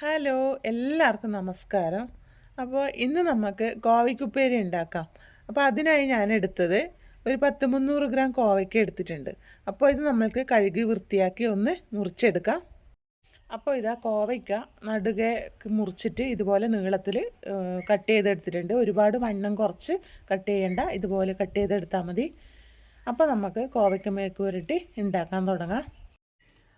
Hello, എല്ലാവർക്കും നമസ്കാരം. അപ്പോൾ ഇന്ന് നമുക്ക് കോവയ്ക്കുപ്പേരി ഉണ്ടാക്കാം. അപ്പോൾ അതിനായി ഞാൻ എടുത്തത് ഒരു 300 ഗ്രാം കോവയ്ക്ക എടുത്തിട്ടുണ്ട്. അപ്പോൾ ഇത് നമ്മൾക്ക് കഴുകി വൃത്തിയാക്കി ഒന്ന് മുറിച്ചെടുക്കാം. അപ്പോൾ ഇതാ കോവയ്ക്ക നടുകെ മുറിച്ചിട്ട് ഇതുപോലെ നീളത്തിൽ കട്ട് ചെയ്തെടുത്തിട്ടുണ്ട്. ഒരുപാട് വണ്ണം കുറച്ച് കട്ട് ചെയ്യേണ്ട, ഇതുപോലെ കട്ട് ചെയ്തെടുത്താൽ മതി. അപ്പോൾ നമുക്ക് കോവയ്ക്ക മെഴുക്ക് പുരട്ടി ഉണ്ടാക്കാൻ തുടങ്ങാം.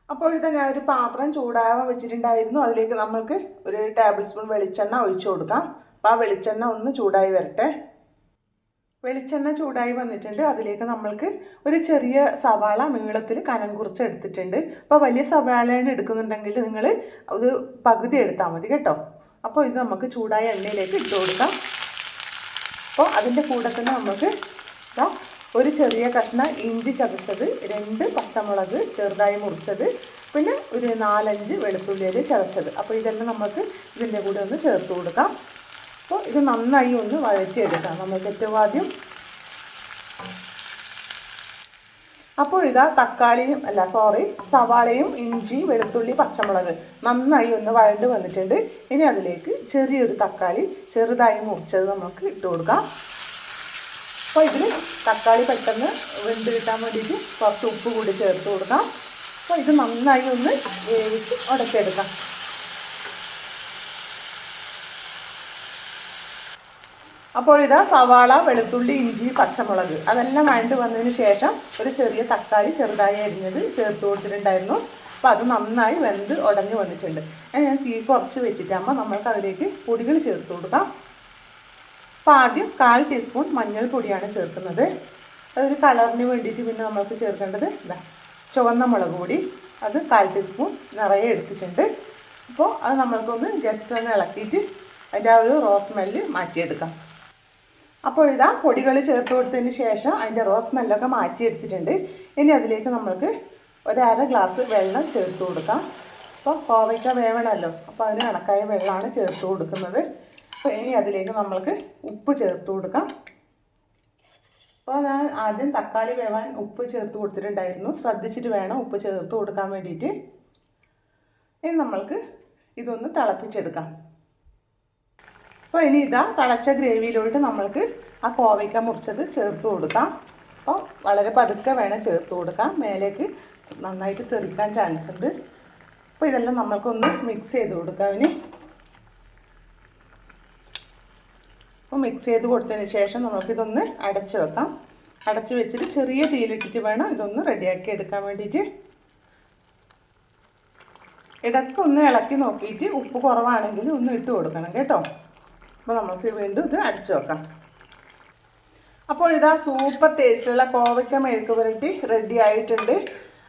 അപ്പോൾ ഇത് ഞാൻ ഒരു പാത്രം ചൂടാവാൻ വെച്ചിട്ടുണ്ടായിരുന്നു. അതിലേക്ക് നമ്മൾക്ക് ഒരു ടേബിൾ സ്പൂൺ വെളിച്ചെണ്ണ ഒഴിച്ചു കൊടുക്കാം. അപ്പോൾ ആ വെളിച്ചെണ്ണ ഒന്ന് ചൂടായി വരട്ടെ. വെളിച്ചെണ്ണ ചൂടായി വന്നിട്ടുണ്ട്. അതിലേക്ക് നമ്മൾക്ക് ഒരു ചെറിയ സവാള നീളത്തിൽ കനം കുറിച്ച് എടുത്തിട്ടുണ്ട്. അപ്പോൾ വലിയ സവാളയാണ് എടുക്കുന്നുണ്ടെങ്കിൽ നിങ്ങൾ അത് പകുതി എടുത്താൽ മതി കേട്ടോ. അപ്പോൾ ഇത് നമുക്ക് ചൂടായ എണ്ണയിലേക്ക് ഇട്ട് കൊടുക്കാം. അപ്പോൾ അതിൻ്റെ കൂടെ തന്നെ നമുക്ക് ഒരു ചെറിയ കഷ്ണം ഇഞ്ചി ചതച്ചത്, 2 പച്ചമുളക് ചെറുതായി മുറിച്ചത്, പിന്നെ ഒരു 4-5 വെളുത്തുള്ളിയിൽ ചതച്ചത്. അപ്പോൾ ഇതെല്ലാം നമുക്ക് ഇതിൻ്റെ കൂടെ ഒന്ന് ചേർത്ത് കൊടുക്കാം. അപ്പോൾ ഇത് നന്നായി ഒന്ന് വഴറ്റിയെടുക്കാം നമുക്ക് ഏറ്റവും ആദ്യം. അപ്പോൾ ഇതാ സവാളയും ഇഞ്ചി വെളുത്തുള്ളി പച്ചമുളക് നന്നായി ഒന്ന് വഴണ്ട് വന്നിട്ടുണ്ട്. ഇനി അതിലേക്ക് ചെറിയൊരു തക്കാളി ചെറുതായി മുറിച്ചത് നമുക്ക് ഇട്ട് കൊടുക്കാം. അപ്പോൾ ഇതിൽ തക്കാളി പെട്ടെന്ന് വെന്ത് കിട്ടാൻ വേണ്ടിയിട്ട് കുറച്ച് ഉപ്പ് കൂടി ചേർത്ത് കൊടുക്കാം. അപ്പോൾ ഇത് നന്നായി ഒന്ന് വേവിച്ച് ഉടച്ചെടുക്കാം. അപ്പോൾ ഇതാ സവാള വെളുത്തുള്ളി ഇഞ്ചി പച്ചമുളക് അതെല്ലാം വഴണ്ട് വന്നതിന് ശേഷം ഒരു ചെറിയ തക്കാളി ചെറുതായി അരിഞ്ഞത് ചേർത്ത് കൊടുത്തിട്ടുണ്ടായിരുന്നു. അപ്പോൾ അത് നന്നായി വെന്ത് ഉടഞ്ഞു വന്നിട്ടുണ്ട്. ഞാൻ തീ കുറച്ച് വെച്ചിട്ടാകുമ്പോൾ നമ്മൾക്ക് അതിലേക്ക് പൊടികൾ ചേർത്ത് കൊടുക്കാം. അപ്പോൾ ആദ്യം 1/4 ടീസ്പൂൺ മഞ്ഞൾപ്പൊടിയാണ് ചേർക്കുന്നത്. അതൊരു കളറിന് വേണ്ടിയിട്ട്. പിന്നെ നമ്മൾക്ക് ചേർക്കേണ്ടത് ചുവന്ന മുളക് പൊടി, അത് 1/4 ടീസ്പൂൺ നിറയെ എടുത്തിട്ടുണ്ട്. അപ്പോൾ അത് നമ്മൾക്കൊന്ന് ജസ്റ്റ് ഒന്ന് ഇളക്കിയിട്ട് അതിൻ്റെ ആ ഒരു റോസ് സ്മെല്ല് മാറ്റിയെടുക്കാം. അപ്പോൾ ഇതാ പൊടികൾ ചേർത്ത് കൊടുത്തതിന് ശേഷം അതിൻ്റെ റോസ് സ്മെല്ലൊക്കെ മാറ്റിയെടുത്തിട്ടുണ്ട്. ഇനി അതിലേക്ക് നമ്മൾക്ക് 1/2 ഗ്ലാസ് വെള്ളം ചേർത്ത് കൊടുക്കാം. അപ്പോൾ കോവയ്ക്ക വേവണമല്ലോ, അപ്പോൾ അതിന് കണക്കായ വെള്ളമാണ് ചേർത്ത് കൊടുക്കുന്നത്. അപ്പോൾ ഇനി അതിലേക്ക് നമ്മൾക്ക് ഉപ്പ് ചേർത്ത് കൊടുക്കാം. അപ്പോൾ ഞാൻ ആദ്യം തക്കാളി വേവാൻ ഉപ്പ് ചേർത്ത് കൊടുത്തിട്ടുണ്ടായിരുന്നു. ശ്രദ്ധിച്ചിട്ട് വേണം ഉപ്പ് ചേർത്ത് കൊടുക്കാൻ വേണ്ടിയിട്ട്. ഇനി നമ്മൾക്ക് ഇതൊന്ന് തിളപ്പിച്ചെടുക്കാം. അപ്പോൾ ഇനി ഇതാ തിളച്ച ഗ്രേവിയിലോട്ട് നമ്മൾക്ക് ആ കോവയ്ക്ക മുറിച്ചത് ചേർത്ത് കൊടുക്കാം. അപ്പോൾ വളരെ പതുക്കെ വേണം ചേർത്ത് കൊടുക്കാം, മേലേക്ക് നന്നായിട്ട് തെറിക്കാൻ ചാൻസ് ഉണ്ട്. അപ്പോൾ ഇതെല്ലാം നമ്മൾക്കൊന്ന് മിക്സ് ചെയ്ത് കൊടുക്കാം. ഇനി അപ്പോൾ മിക്സ് ചെയ്ത് കൊടുത്തതിന് ശേഷം നമുക്കിതൊന്ന് അടച്ച് വെക്കാം. അടച്ച് വെച്ചിട്ട് ചെറിയ തീയിലിട്ടിട്ട് വേണം ഇതൊന്ന് റെഡിയാക്കി എടുക്കാൻ വേണ്ടിയിട്ട്. ഇടയ്ക്കൊന്ന് ഇളക്കി നോക്കിയിട്ട് ഉപ്പ് കുറവാണെങ്കിൽ ഒന്ന് ഇട്ട് കൊടുക്കണം കേട്ടോ. അപ്പോൾ നമുക്ക് വീണ്ടും ഇത് അടച്ച് വെക്കാം. അപ്പോൾ ഇതാ സൂപ്പർ ടേസ്റ്റുള്ള കോവയ്ക്ക മെഴുക്ക് പുരട്ടി റെഡി ആയിട്ടുണ്ട്.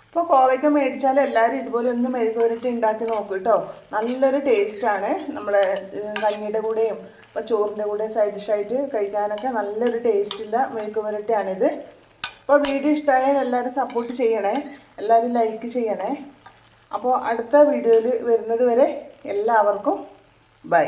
അപ്പോൾ കോവയ്ക്ക മേടിച്ചാൽ എല്ലാവരും ഇതുപോലെ ഒന്ന് മെഴുക്ക് പുരട്ടി ഉണ്ടാക്കി നോക്കും കേട്ടോ. നല്ലൊരു ടേസ്റ്റാണ്. നമ്മളെ കഞ്ഞിയുടെ കൂടെയും അപ്പോൾ ചോറിൻ്റെ കൂടെ സൈഡ് ഡിഷായിട്ട് കഴിക്കാനൊക്കെ നല്ലൊരു ടേസ്റ്റുള്ള മെഴുക്ക് പുരട്ടിയാണിത്. അപ്പോൾ വീഡിയോ ഇഷ്ടമായാൽ എല്ലാവരും സപ്പോർട്ട് ചെയ്യണേ, എല്ലാവരും ലൈക്ക് ചെയ്യണേ. അപ്പോൾ അടുത്ത വീഡിയോയിൽ വരുന്നത് വരെ എല്ലാവർക്കും ബൈ.